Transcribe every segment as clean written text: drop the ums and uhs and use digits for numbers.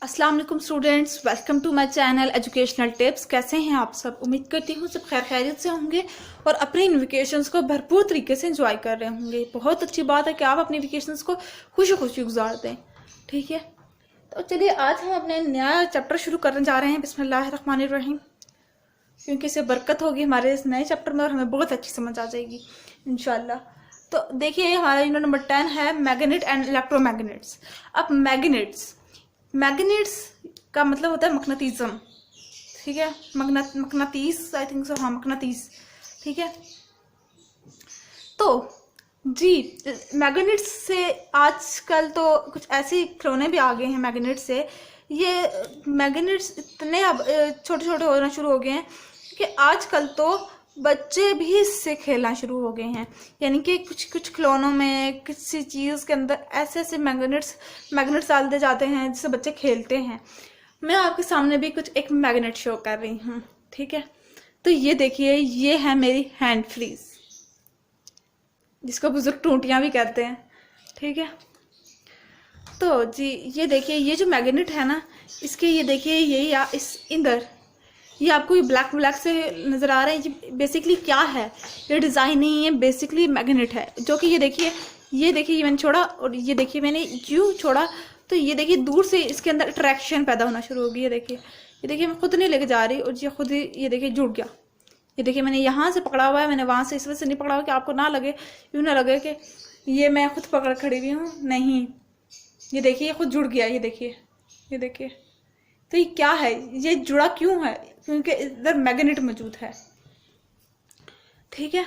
अस्सलाम वालेकुम students, welcome to my channel educational tips. कैसे हैं आप सब? उम्मीद करती हूँ सब खैर खैरियत से होंगे और अपने इन वेकेशंस को भरपूर तरीके से एंजॉय कर रहे होंगे। बहुत अच्छी बात है कि आप अपने वेकेशंस को खुशी खुशी गुजार दें। ठीक है, तो चलिए आज हम अपने नया चैप्टर शुरू करने जा रहे हैं। बिस्मिल्लाहिर्रहमानिर्रहीम। क्योंकि इससे बरकत होगी हमारे इस नए चैप्टर में और हमें बहुत अच्छी समझ आ जाएगी इंशाल्लाह। तो देखिए हमारा यूनिट नंबर 10 है मैग्नेट एंड इलेक्ट्रोमैग्नेट्स। अब मैग्नेट्स का मतलब होता है मकनातीज्म। ठीक है, मकनातीस, आई थिंक सो, हाँ मकनातीस। ठीक है, तो जी मैग्नेट्स से आजकल तो कुछ ऐसे खिलौने भी आ गए हैं मैग्नेट से। ये मैग्नेट्स इतने अब छोटे छोटे होना शुरू हो गए हैं कि आजकल तो बच्चे भी इससे खेलना शुरू हो गए हैं। यानी कि कुछ कुछ खिलौनों में किसी चीज़ के अंदर ऐसे ऐसे मैग्नेट्स डाल दिए जाते हैं जिससे बच्चे खेलते हैं। मैं आपके सामने भी कुछ एक मैग्नेट शो कर रही हूँ। ठीक है, तो ये देखिए, ये है मेरी हैंड फ्रीज, जिसको बुजुर्ग टूटियाँ भी कहते हैं। ठीक है, तो जी ये देखिए, ये जो मैग्नेट है ना, इसके ये देखिए, ये या इस इधर ये आपको ये ब्लैक ब्लैक से नज़र आ रहा है। ये बेसिकली क्या है? ये डिज़ाइन नहीं है, बेसिकली मैग्नेट है। जो कि ये देखिए ये मैंने छोड़ा और ये देखिए मैंने यूँ छोड़ा, तो ये देखिए दूर से इसके अंदर अट्रैक्शन पैदा होना शुरू हो गई। ये देखिए मैं खुद नहीं लेके जा रही और ये खुद ही ये देखिए जुड़ गया। ये देखिए मैंने यहाँ से पकड़ा हुआ है, मैंने वहाँ से इस वजह से नहीं पकड़ा हुआ कि आपको ना लगे, यूँ ना लगे कि ये मैं खुद पकड़ खड़ी हुई हूँ। नहीं, ये देखिए ये खुद जुड़ गया। ये देखिए तो ये क्या है? ये जुड़ा क्यों है? क्योंकि इधर मैग्नेट मौजूद है। ठीक है,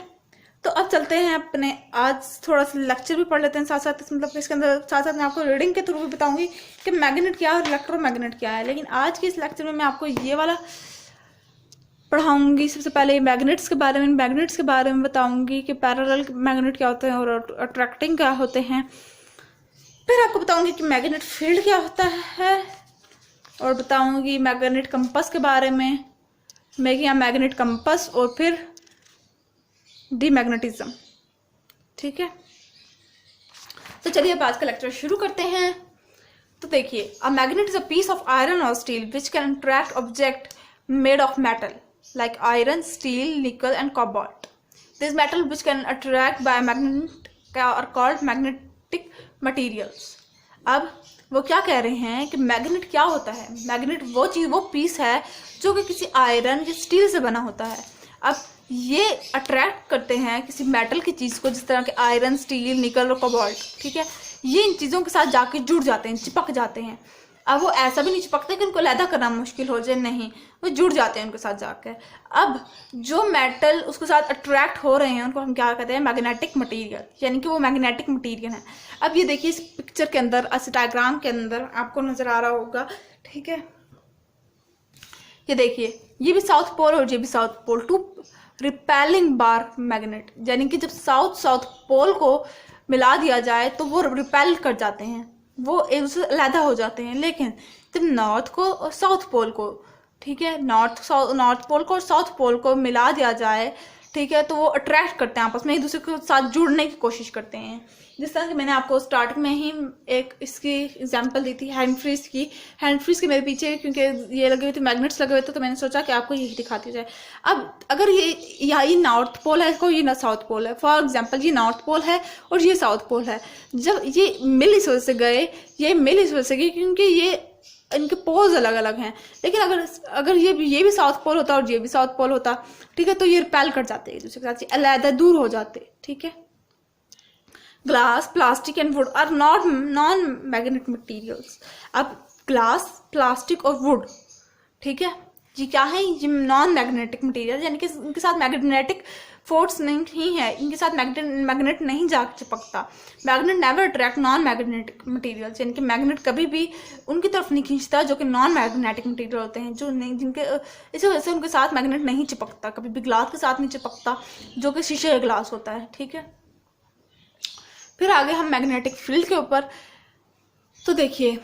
तो अब चलते हैं अपने, आज थोड़ा सा लेक्चर भी पढ़ लेते हैं साथ साथ। मतलब इसके अंदर साथ साथ मैं आपको रीडिंग के थ्रू भी बताऊंगी कि मैग्नेट क्या है और इलेक्ट्रोमैग्नेट क्या है। लेकिन आज के इस लेक्चर में मैं आपको ये वाला पढ़ाऊंगी। सबसे पहले मैग्नेट्स के बारे में बताऊंगी कि पैरेलल मैग्नेट क्या होते हैं और अट्रैक्टिंग क्या होते हैं। फिर आपको बताऊंगी कि मैग्नेट फील्ड क्या होता है और बताऊंगी मैग्नेट कंपास के बारे में, मैग्नेट कंपास, और फिर डीमैग्नेटिज्म। ठीक है, तो चलिए अब आज का लेक्चर शुरू करते हैं। तो देखिए, a magnet is a piece of iron और steel which can attract object made of metal like iron, steel, nickel and cobalt. This metal which can attract by magnet are called magnetic materials. अब वो क्या कह रहे हैं कि magnet क्या होता है? मैग्नेट वो चीज़, वो पीस है जो कि किसी आयरन या स्टील से बना होता है। अब ये अट्रैक्ट करते हैं किसी मेटल की चीज़ को, जिस तरह के आयरन, स्टील, निकल और कोबाल्ट। ठीक है, ये इन चीज़ों के साथ जाके जुड़ जाते हैं, चिपक जाते हैं। अब वो ऐसा भी नहीं चिपकते कि उनको अलहदा करना मुश्किल हो जाए, नहीं, वो जुड़ जाते हैं उनके साथ जाकर। अब जो मेटल उसके साथ अट्रैक्ट हो रहे हैं उनको हम क्या कहते हैं? मैग्नेटिक मटेरियल, यानी कि वो मैग्नेटिक मटेरियल है। अब ये देखिए इस पिक्चर के अंदर, इस डायग्राम के अंदर आपको नजर आ रहा होगा। ठीक है, ये देखिए, ये भी साउथ पोल और ये भी south pole, two repelling bar magnet. यानी कि जब साउथ पोल को मिला दिया जाए तो वो रिपेल कर जाते हैं, वो एक दूसरे से अलहदा हो जाते हैं। लेकिन जब नॉर्थ को और साउथ पोल को, ठीक है, नॉर्थ पोल को और साउथ पोल को मिला दिया जाए, ठीक है, तो वो अट्रैक्ट करते हैं, आपस में एक दूसरे के साथ जुड़ने की कोशिश करते हैं। जिस तरह कि मैंने आपको स्टार्टिंग में ही एक इसकी एग्जांपल दी थी हैंड फ्रीज की मेरे पीछे, क्योंकि ये लगे हुए थे, मैग्नेट्स लगे हुए थे, तो मैंने सोचा कि आपको यही दिखाती जाए। अब अगर ये नॉर्थ पोल है, इसको ये साउथ पोल है, फॉर एग्जांपल ये नॉर्थ पोल है और ये साउथ पोल है। जब ये मिल इस वजह से गए, ये मिल इस वजह से गए क्योंकि ये इनके पोल्स अलग अलग हैं। लेकिन अगर ये भी साउथ पोल होता और ये भी साउथ पोल होता, ठीक है, तो ये रिपेल कर जाते एक दूसरे के साथ, अलहदा दूर हो जाते। ठीक है, glass, plastic and wood are non magnetic materials. अब ग्लास, प्लास्टिक और वुड, ठीक है, ये क्या है? ये नॉन मैग्नेटिक मटीरियल, यानी कि इनके साथ मैग्नेटिक फोर्स नहीं है, इनके साथ मैग्नेट नहीं जा चिपकता। Magnet never attract non magnetic materials, यानी कि मैग्नेट कभी भी उनकी तरफ नहीं खींचता जो कि नॉन मैग्नेटिक मटीरियल होते हैं, जो नहीं, जिनके इस वजह से उनके साथ मैग्नेट नहीं चिपकता, कभी भी ग्लास के साथ नहीं चिपकता, जो कि शीशे का ग्लास होता है। ठीक है, फिर आगे हम मैग्नेटिक फील्ड के ऊपर। तो देखिए,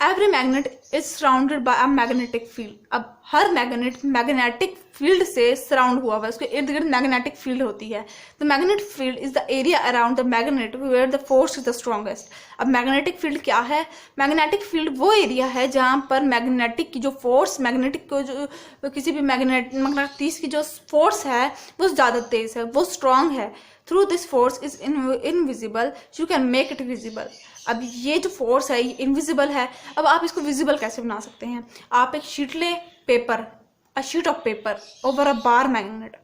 every magnet is surrounded by a magnetic field. अब हर मैग्नेट मैग्नेटिक फील्ड से सराउंड हुआ हुआ है, उसके इर्द गिर्द मैग्नेटिक फील्ड होती है। The magnetic field is the area around the magnet where the force is the strongest. अब मैग्नेटिक फील्ड क्या है? मैग्नेटिक फील्ड वो एरिया है जहाँ पर मैग्नेटिक की जो फोर्स, मैग्नेटिक को जो किसी भी मैग्नेटिस की जो फोर्स है वो ज़्यादा तेज है, वो स्ट्रॉन्ग है। Through this force is invisible you can make it visible. अब ये जो फोर्स है ये इनविजिबल है, अब आप इसको विजिबल कैसे बना सकते हैं? आप एक शीट ले, paper, a sheet of paper over a bar magnet,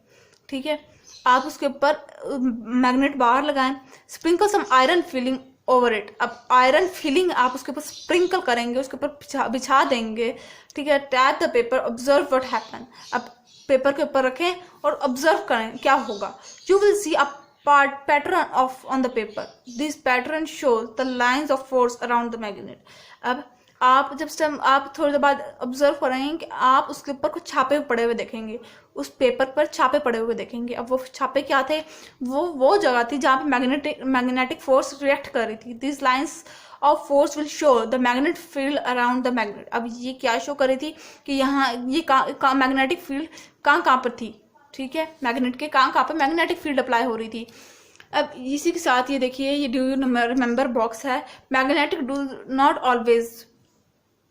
ठीक है, आप उसके ऊपर मैग्नेट बार लगाएं, sprinkle some iron filing over it. अब आयरन फिलिंग आप उसके ऊपर स्प्रिंकल करेंगे, उसके ऊपर बिछा देंगे, ठीक है। Tap the paper, observe what happen. अब पेपर के ऊपर रखें और ऑब्जर्व करें क्या होगा। You will see a pattern of on the paper. This pattern shows the lines of force around the magnet. अब आप आप थोड़ी देर बाद ऑब्जर्व करेंगे कि आप उसके ऊपर कुछ छापे पड़े हुए देखेंगे, उस पेपर पर छापे पड़े हुए देखेंगे। अब वो छापे क्या थे? वो जगह थी जहाँ पे मैग्नेटिक फोर्स रिएक्ट कर रही थी। This lines of force will show the magnet field around the magnet. अब ये क्या शो कर रही थी कि यहाँ ये मैग्नेटिक फील्ड कहाँ पर थी, ठीक है, मैग्नेट के कहाँ पे मैग्नेटिक फील्ड अप्लाई हो रही थी। अब इसी के साथ ये देखिए, ये डू यू रिमेंबर बॉक्स है। Magnetic do not always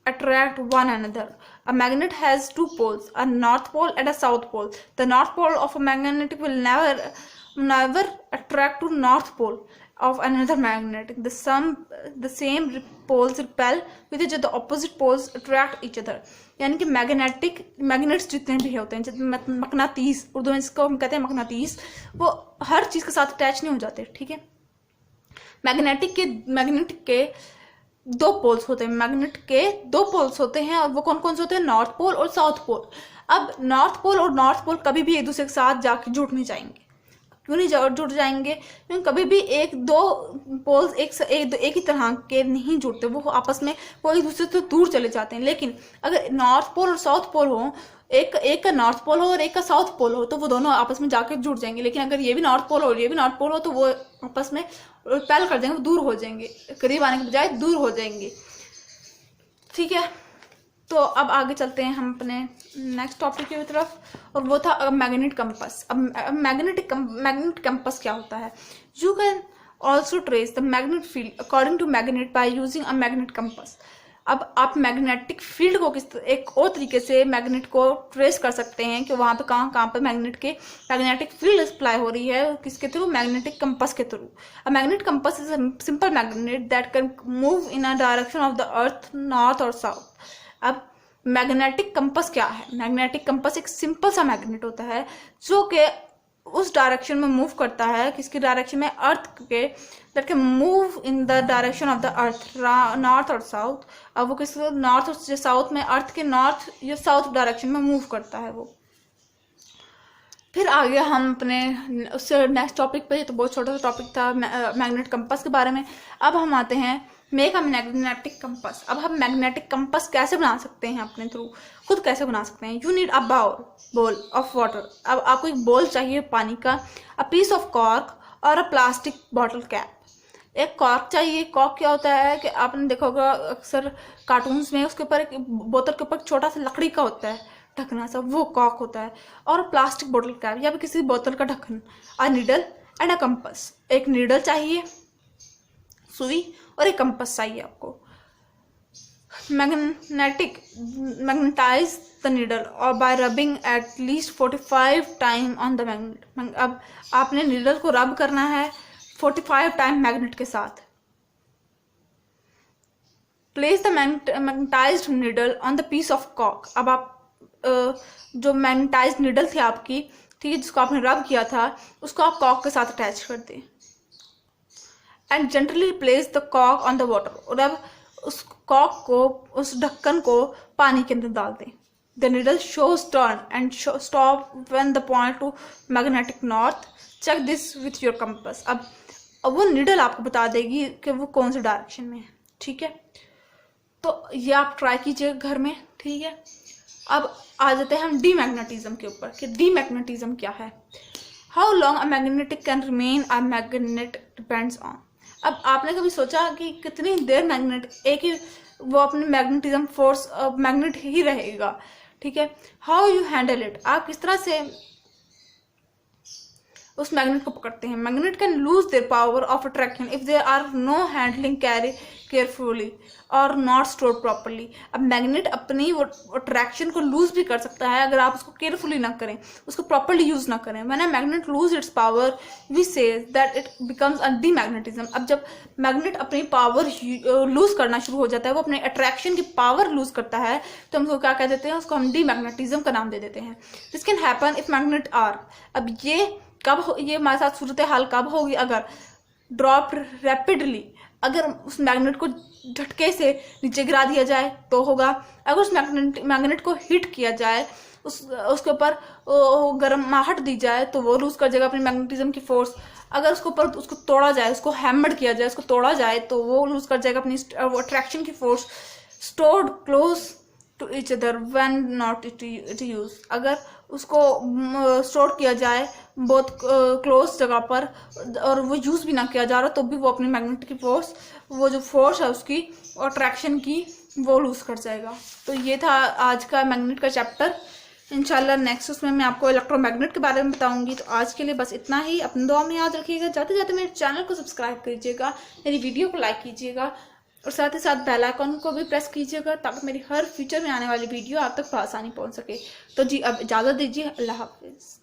attract one another. A magnet has two poles, a north pole and a south pole. The north pole of a magnet will never attract to north pole of another magnet. The same poles repel with each other. The opposite poles attract each other. यानी कि magnets जितने भी होते हैं, मकनातीस, उर्दू में इसको हम कहते हैं मकनातीस, वो हर चीज के साथ अटैच नहीं हो जाते, ठीक है। मैग्नेट के दो पोल्स होते हैं, मैग्नेट के दो पोल्स होते हैं, और वो कौन कौन से होते हैं? नॉर्थ पोल और साउथ पोल। अब नॉर्थ पोल और नॉर्थ पोल कभी भी एक दूसरे के साथ जाके जुड़ नहीं जाएंगे। क्यों नहीं जुड़ जाएंगे? क्योंकि कभी भी एक दो पोल्स एक ही तरह के नहीं जुड़ते, वो आपस में वो एक दूसरे से दूर चले जाते हैं। लेकिन अगर नॉर्थ पोल और साउथ पोल हो, एक का नॉर्थ पोल हो और एक का साउथ पोल हो, तो वो दोनों आपस में जाके जुड़ जाएंगे। लेकिन अगर ये भी नॉर्थ पोल हो और ये भी नॉर्थ पोल हो, तो वो आपस में रिपेल कर देंगे, दूर हो जाएंगे, करीब आने के बजाय दूर हो जाएंगे, ठीक है। तो अब आगे चलते हैं हम अपने नेक्स्ट टॉपिक की तरफ, और वो था मैग्नेट कंपास। अब मैग्नेट कंपास क्या होता है? You can also trace the magnet field according to magnet by using a magnet compass. अब आप मैग्नेटिक फील्ड को एक और तरीके से मैग्नेट को ट्रेस कर सकते हैं कि वहाँ पे कहाँ पे मैग्नेटिक फील्ड अप्लाई हो रही है, किसके थ्रू? मैग्नेटिक कंपास के through. A magnet compass is a simple magnet that can move in a direction of the earth, north और साउथ। अब मैग्नेटिक कंपास क्या है? मैग्नेटिक कंपास एक सिंपल सा मैग्नेट होता है जो कि उस डायरेक्शन में मूव करता है, किसकी डायरेक्शन में? अर्थ के, that can move in the direction of the earth, north और साउथ। अब वो किस नॉर्थ और साउथ में, अर्थ के नॉर्थ या साउथ डायरेक्शन में मूव करता है वो। फिर आगे हम अपने उससे नेक्स्ट टॉपिक पे, तो बहुत छोटा सा टॉपिक था मैग्नेट कंपास के बारे में। अब हम आते हैं मेक अ मैग्नेटिक कंपास। अब हम मैग्नेटिक कंपास कैसे बना सकते हैं अपने थ्रू, खुद कैसे बना सकते हैं? You need a bowl of water. अब आपको एक बोल चाहिए पानी का, अ पीस ऑफ कॉर्क और अ प्लास्टिक बॉटल कैप। एक कॉर्क चाहिए। कॉर्क क्या होता है कि आपने देखा होगा अक्सर कार्टून्स में, उसके ऊपर एक बोतल के ऊपर छोटा सा लकड़ी का होता है ढकना सा, वो कॉर्क होता है। और प्लास्टिक बॉटल कैप या फिर किसी बोतल का ढक्कन। A needle and a compass. एक नीडल चाहिए, सुई, और एक कंपास चाहिए आपको। मैग्नेटाइज द नीडल और bye rubbing at least 45 time on the magnet. अब आपने नीडल को रब करना है 45 टाइम मैग्नेट के साथ। Place the magnetised needle on the piece of cork. अब आप जो मैग्नेटाइज्ड नीडल थी आपकी, ठीक है, जिसको आपने रब किया था, उसको आप कॉर्क के साथ अटैच कर दें। And gently place the cork on the water. और अब उस कॉर्क को, उस ढक्कन को पानी के अंदर डाल दें। The needle shows turn and stop when the point to magnetic north. Check this with your compass. अब वो नीडल आपको बता देगी कि वो कौन से डायरेक्शन में है, ठीक है। तो ये आप ट्राई कीजिए घर में, ठीक है। अब आ जाते हैं हम डीमैग्नेटिज्म के ऊपर कि डीमैग्नेटिज्म क्या है। How long a magnetic can remain a magnet depends on. अब आपने कभी सोचा कि कितनी देर मैग्नेट एक ही वो अपने मैग्नेटिज्म फोर्स मैग्नेट ही रहेगा, ठीक है। हाउ यू हैंडल इट, आप किस तरह से उस मैग्नेट को पकड़ते हैं। Magnet can lose their power of attraction if there are no handling carry carefully और नॉट स्टोर प्रॉपरली। अब मैग्नेट अपनी वो अट्रैक्शन को लूज भी कर सकता है अगर आप उसको केयरफुली ना करें, उसको प्रॉपरली यूज ना करें। When a magnet lose its power we say that it becomes a demagnetism. अब जब मैग्नेट अपनी पावर लूज करना शुरू हो जाता है, वो अपने अट्रैक्शन की पावर लूज करता है, तो हम उसको क्या कह देते हैं, उसको हम डीमैग्नेटिज्म का नाम दे देते हैं। This can happen if magnet are, अब ये हमारे साथ सूरत हाल कब होगी, अगर ड्रॉप रैपिडली, अगर उस मैग्नेट को झटके से नीचे गिरा दिया जाए तो होगा। अगर उस मैग्नेट को हिट किया जाए, उसके ऊपर गर्माहट दी जाए तो वो लूज कर जाएगा अपनी मैग्नेटिज्म की फोर्स। अगर उसके ऊपर उसको तोड़ा जाए, उसको हैमर्ड किया जाए, उसको तोड़ा जाए तो वो लूज कर जाएगा अपनी अट्रैक्शन की force. Stored close to each other when not it use, अगर उसको स्टोर किया जाए बहुत क्लोज जगह पर और वो यूज भी ना किया जा रहा, तो भी वो अपनी मैग्नेट की फोर्स, वो जो फोर्स है उसकी अट्रैक्शन की, वो लूज कर जाएगा। तो ये था आज का मैग्नेट का चैप्टर। इंशाल्लाह नेक्स्ट उसमें मैं आपको इलेक्ट्रोमैग्नेट के बारे में बताऊंगी। तो आज के लिए बस इतना ही, अपनी दुआ में याद रखिएगा। जाते जाते मेरे चैनल को सब्सक्राइब कीजिएगा, मेरी वीडियो को लाइक कीजिएगा और साथ ही साथ बेल आइकन को भी प्रेस कीजिएगा ताकि मेरी हर फ्यूचर में आने वाली वीडियो आप तक आसानी पहुंच सके। तो जी अब इजाज़त दीजिए, अल्लाह हाफिज़।